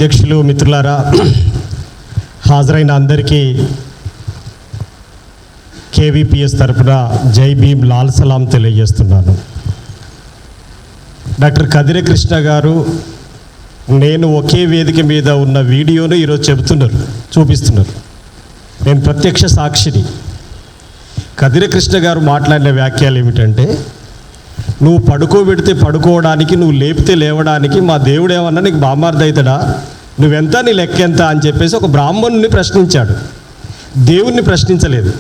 అధ్యక్షులు, మిత్రులారా, హాజరైన అందరికీ కేవీపీఎస్ తరపున జై భీమ్, లాల్ సలాం తెలియజేస్తున్నాను. డాక్టర్ కదిరి కృష్ణ గారు నేను ఒకే వేదిక మీద ఉన్న వీడియోను ఈరోజు చూపిస్తున్నారు. నేను ప్రత్యక్ష సాక్షిని. కదిరి కృష్ణ గారు మాట్లాడిన వ్యాఖ్యలు ఏమిటంటే, నువ్వు పడుకోబెడితే పడుకోవడానికి, నువ్వు లేపితే లేవడానికి మా దేవుడు ఏమన్నా నీకు బామార్ది అవుతాడా, నువ్వెంత, నీ లెక్క ఎంత అని చెప్పేసి ఒక బ్రాహ్మణుని ప్రశ్నించాడు, దేవుణ్ణి ప్రశ్నించలేదు.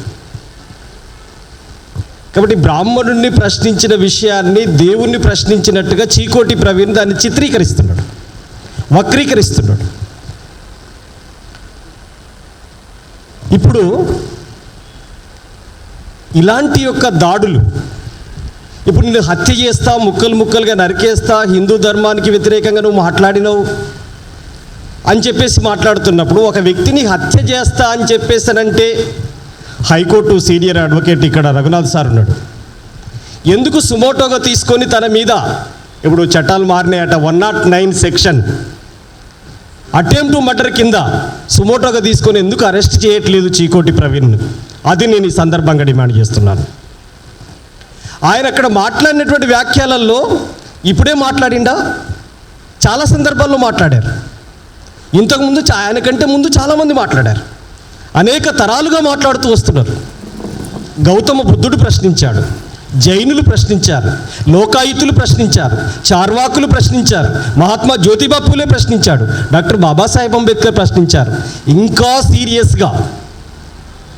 కాబట్టి బ్రాహ్మణుడిని ప్రశ్నించిన విషయాన్ని దేవుణ్ణి ప్రశ్నించినట్టుగా చీకోటి ప్రవీణ్ దాన్ని చిత్రీకరిస్తున్నాడు, వక్రీకరిస్తున్నాడు. ఇప్పుడు ఇలాంటి యొక్క దాడులు, ఇప్పుడు నేను హత్య చేస్తా, ముక్కలు ముక్కలుగా నరికేస్తా, హిందూ ధర్మానికి వ్యతిరేకంగా నువ్వు మాట్లాడినావు అని చెప్పేసి మాట్లాడుతున్నప్పుడు, ఒక వ్యక్తిని హత్య చేస్తా అని చెప్పేసానంటే, హైకోర్టు సీనియర్ అడ్వకేట్ ఇక్కడ రఘునాథ్ సార్ ఉన్నాడు, ఎందుకు సుమోటోగా తీసుకొని తన మీద, ఇప్పుడు చట్టాలు మారినాయట, 109 సెక్షన్ అటెంప్ట్ మర్డర్ కింద సుమోటోగా తీసుకొని ఎందుకు అరెస్ట్ చేయట్లేదు చీకోటి ప్రవీణ్? అది నేను ఈ సందర్భంగా డిమాండ్ చేస్తున్నాను. ఆయన అక్కడ మాట్లాడినటువంటి వ్యాఖ్యలలో ఇప్పుడే మాట్లాడిండా, చాలా సందర్భాల్లో మాట్లాడారు. ఇంతకుముందు ఆయన కంటే ముందు చాలామంది మాట్లాడారు, అనేక తరాలుగా మాట్లాడుతూ వస్తున్నారు. గౌతమ బుద్ధుడు ప్రశ్నించాడు, జైనులు ప్రశ్నించారు, లోకాయుతులు ప్రశ్నించారు, చార్వాకులు ప్రశ్నించారు, మహాత్మా జ్యోతిబా పూలే ప్రశ్నించాడు, డాక్టర్ బాబాసాహెబ్ అంబేద్కర్ ప్రశ్నించారు. ఇంకా సీరియస్గా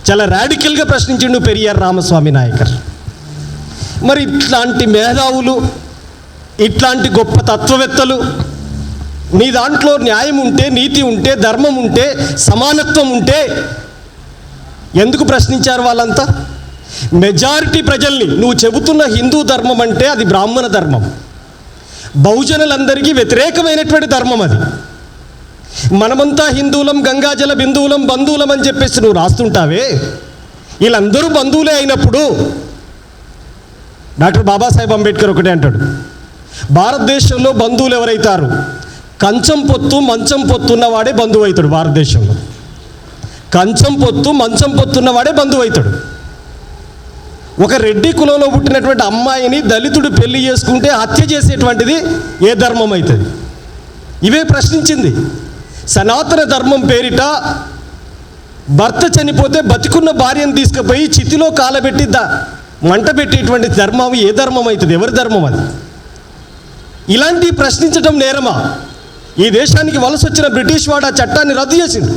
చాలా రాడికల్గా ప్రశ్నించిండు పెరియార్ రామస్వామి నాయకర్. మరి ఇట్లాంటి మేధావులు, ఇట్లాంటి గొప్ప తత్వవేత్తలు, నీ దాంట్లో న్యాయం ఉంటే, నీతి ఉంటే, ధర్మం ఉంటే, సమానత్వం ఉంటే ఎందుకు ప్రశ్నించారు వాళ్ళంతా? మెజారిటీ ప్రజల్ని, నువ్వు చెబుతున్న హిందూ ధర్మం అంటే అది బ్రాహ్మణ ధర్మం, బహుజనులందరికీ వ్యతిరేకమైనటువంటి ధర్మం అది. మనమంతా హిందువులం, గంగాజల బిందువులం, బంధువులం అని చెప్పేసి నువ్వు రాస్తుంటావే, వీళ్ళందరూ బంధువులే అయినప్పుడు, డాక్టర్ బాబాసాహెబ్ అంబేద్కర్ ఒకటే అంటాడు, భారతదేశంలో బంధువులు ఎవరైతారు, కంచం పొత్తు మంచం పొత్తున్నవాడే బంధువు అవుతాడు. భారతదేశంలో కంచం పొత్తు మంచం పొత్తున్నవాడే బంధువు అవుతాడు. ఒక రెడ్డి కులంలో పుట్టినటువంటి అమ్మాయిని దళితుడు పెళ్లి చేసుకుంటే హత్య చేసేటువంటిది ఏ ధర్మం అవుతుంది? ఇవే ప్రశ్నించింది. సనాతన ధర్మం పేరిట భర్త చనిపోతే బతికున్న భార్యను తీసుకుపోయి చితిలో కాలబెట్టి మంట పెట్టేటువంటి ధర్మం ఏ ధర్మం అవుతుంది? ఎవరి ధర్మం అది? ఇలాంటి ప్రశ్నించడం నేరమా? ఈ దేశానికి వలస వచ్చిన బ్రిటిష్ వాడు ఆ చట్టాన్ని రద్దు చేసిండు,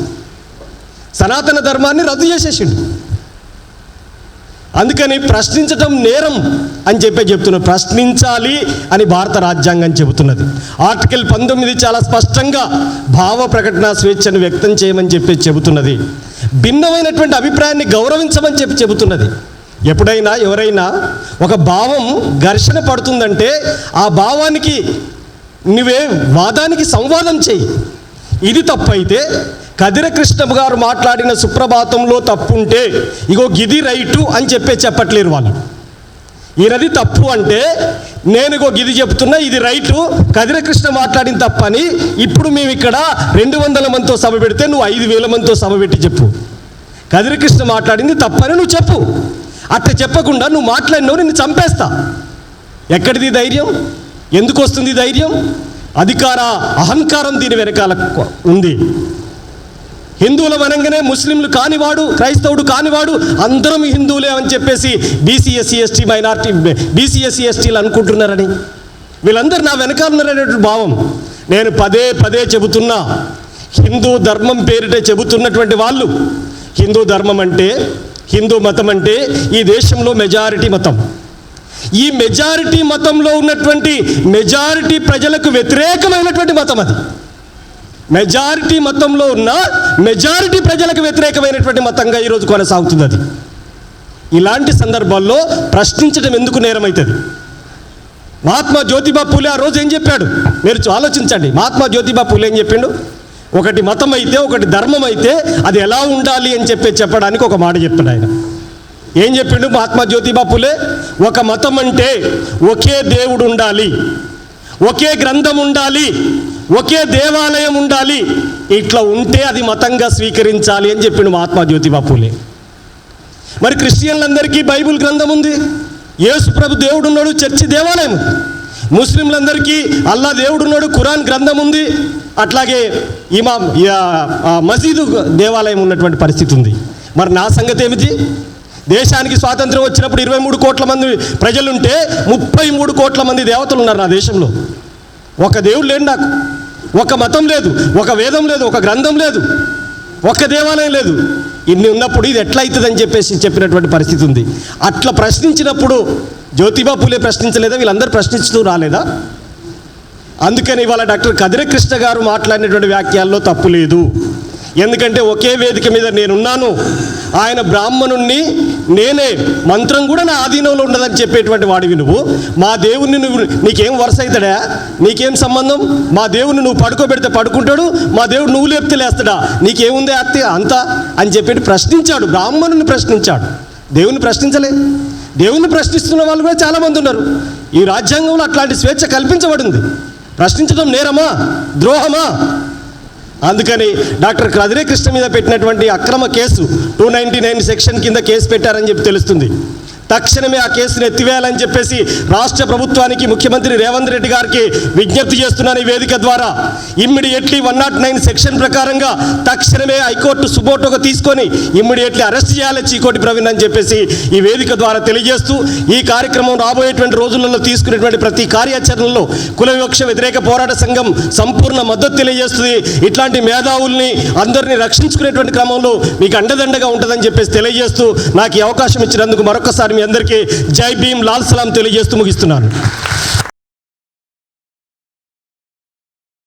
సనాతన ధర్మాన్ని రద్దు చేసేసిండు. అందుకని ప్రశ్నించడం నేరం అని చెప్తున్నారు. ప్రశ్నించాలి అని భారత రాజ్యాంగం చెబుతున్నది. ఆర్టికల్ 19 చాలా స్పష్టంగా భావ ప్రకటన స్వేచ్ఛను వ్యక్తం చేయమని చెబుతున్నది. భిన్నమైనటువంటి అభిప్రాయాన్ని గౌరవించమని చెబుతున్నది. ఎప్పుడైనా ఎవరైనా ఒక భావం ఘర్షణ పడుతుందంటే ఆ భావానికి నువ్వే వాదానికి సంవాదం చేయి. ఇది తప్పైతే కదిరి కృష్ణ గారు మాట్లాడిన సుప్రభాతంలో తప్పుంటే ఇగో గిది రైటు అని చెప్పట్లేరు వాళ్ళు. ఈయనది తప్పు అంటే నేను ఇగో గిది చెప్తున్నా, ఇది రైటు, కదిరి కృష్ణ మాట్లాడిన తప్పని ఇప్పుడు మేము ఇక్కడ 200 మందితో సభ పెడితే నువ్వు 5,000 మందితో సభ పెట్టి చెప్పు, కదిరి కృష్ణ మాట్లాడింది తప్పని నువ్వు చెప్పు. అట్లా చెప్పకుండా నువ్వు మాట్లాడినావు, నిన్ను చంపేస్తా. ఎక్కడిది ధైర్యం? ఎందుకు వస్తుంది ధైర్యం? అధికార అహంకారం దీని వెనకాల ఉంది. హిందువుల వనంగానే ముస్లింలు కానివాడు, క్రైస్తవుడు కానివాడు అందరం హిందువులే అని చెప్పేసి బీసీ ఎస్సీ ఎస్టీలు అనుకుంటున్నారని, వీళ్ళందరూ నా వెనకాల ఉన్నారనేటువంటి భావం. నేను పదే చెబుతున్నా, హిందూ ధర్మం పేరిట చెబుతున్నటువంటి వాళ్ళు, హిందూ ధర్మం అంటే, హిందూ మతం అంటే ఈ దేశంలో మెజారిటీ మతం. ఈ మెజారిటీ మతంలో ఉన్నటువంటి మెజారిటీ ప్రజలకు వ్యతిరేకమైనటువంటి మతం అది. మెజారిటీ మతంలో ఉన్న మెజారిటీ ప్రజలకు వ్యతిరేకమైనటువంటి మతంగా ఈరోజు కొనసాగుతుంది అది. ఇలాంటి సందర్భాల్లో ప్రశ్నించడం ఎందుకు నేరమవుతుంది? మహాత్మా జ్యోతిబా పూలే ఆ రోజు ఏం చెప్పాడు? మీరు ఆలోచించండి. మహాత్మా జ్యోతిబా పూలే ఏం చెప్పిండు? ఒకటి మతం అయితే, ఒకటి ధర్మం అయితే అది ఎలా ఉండాలి అని చెప్పడానికి ఒక మాట చెప్తాడు ఆయన. ఏం చెప్పిండు మహాత్మా జ్యోతిబా పూలే? ఒక మతం అంటే ఒకే దేవుడు ఉండాలి, ఒకే గ్రంథం ఉండాలి, ఒకే దేవాలయం ఉండాలి, ఇట్లా ఉంటే అది మతంగా స్వీకరించాలి అని చెప్పిండు మహాత్మా జ్యోతిబా పూలే. మరి క్రిస్టియన్లందరికీ బైబిల్ గ్రంథం ఉంది, యేసు ప్రభు దేవుడు ఉన్నాడు, చర్చి దేవాలయం ఉంది. ముస్లింలందరికీ అల్లా దేవుడు ఉన్నాడు, ఖురాన్ గ్రంథం ఉంది. అట్లాగే మసీదు దేవాలయం ఉన్నటువంటి పరిస్థితి ఉంది. మరి నా సంగతి ఏమిటి? దేశానికి స్వాతంత్రం వచ్చినప్పుడు 23 కోట్ల మంది ప్రజలుంటే 33 కోట్ల మంది దేవతలు ఉన్నారు నా దేశంలో. ఒక దేవుడు లేడు నాకు, ఒక మతం లేదు, ఒక వేదం లేదు, ఒక గ్రంథం లేదు, ఒక దేవాలయం లేదు. ఇన్ని ఉన్నప్పుడు ఇది ఎట్లా అవుతుందని చెప్పినటువంటి పరిస్థితి ఉంది. అట్లా ప్రశ్నించినప్పుడు జ్యోతిబా పూలే ప్రశ్నించలేదా? వీళ్ళందరూ ప్రశ్నించుతూ రాలేదా? అందుకని ఇవాళ డాక్టర్ కదిరి కృష్ణ గారు మాట్లాడినటువంటి వ్యాఖ్యల్లో తప్పు లేదు. ఎందుకంటే ఒకే వేదిక మీద నేనున్నాను, ఆయన బ్రాహ్మణుణ్ణి, నేనే, మంత్రం కూడా నా ఆధీనంలో ఉండదని చెప్పేటువంటి వాడివి నువ్వు. మా దేవుణ్ణి నీకేం వరుస అవుతాడా? నీకేం సంబంధం? మా దేవుణ్ణి నువ్వు పడుకోబెడితే పడుకుంటాడు, మా దేవుడు నువ్వు లేపితే లేస్తాడా? నీకేముంది అత్తే అంతా అని చెప్పి ప్రశ్నించాడు, బ్రాహ్మణుని ప్రశ్నించాడు, దేవుని ప్రశ్నించలే. దేవుని ప్రశ్నిస్తున్న వాళ్ళు కూడా చాలామంది ఉన్నారు. ఈ రాజ్యాంగంలో అట్లాంటి స్వేచ్ఛ కల్పించబడింది. ప్రశ్నించడం నేరమా, ద్రోహమా? అందుకని డాక్టర్ కదిరి కృష్ణ మీద పెట్టినటువంటి అక్రమ కేసు 299 సెక్షన్ కింద కేసు పెట్టారని చెప్పి తెలుస్తుంది. తక్షణమే ఆ కేసును ఎత్తివేయాలని చెప్పేసి రాష్ట్ర ప్రభుత్వానికి, ముఖ్యమంత్రి రేవంత్ రెడ్డి గారికి విజ్ఞప్తి చేస్తున్నాను ఈ వేదిక ద్వారా. ఇమ్మీడియట్లీ 109 సెక్షన్ ప్రకారంగా తక్షణమే హైకోర్టు సుమోటోగా తీసుకొని ఇమ్మీడియట్లీ అరెస్ట్ చేయాలి చీకోటి ప్రవీణ్ అని చెప్పేసి ఈ వేదిక ద్వారా తెలియజేస్తూ, ఈ కార్యక్రమం రాబోయేటువంటి రోజులలో తీసుకునేటువంటి ప్రతి కార్యాచరణలో కుల వివక్ష వ్యతిరేక పోరాట సంఘం సంపూర్ణ మద్దతు తెలియజేస్తుంది. ఇట్లాంటి మేధావుల్ని అందరినీ రక్షించుకునేటువంటి క్రమంలో మీకు అండదండగా ఉంటుందని చెప్పేసి తెలియజేస్తూ, నాకు ఈ అవకాశం ఇచ్చినందుకు మరొకసారి మీ అందరికీ జై భీమ్, లాల్ సలాం తెలియజేస్తూ ముగిస్తున్నాను.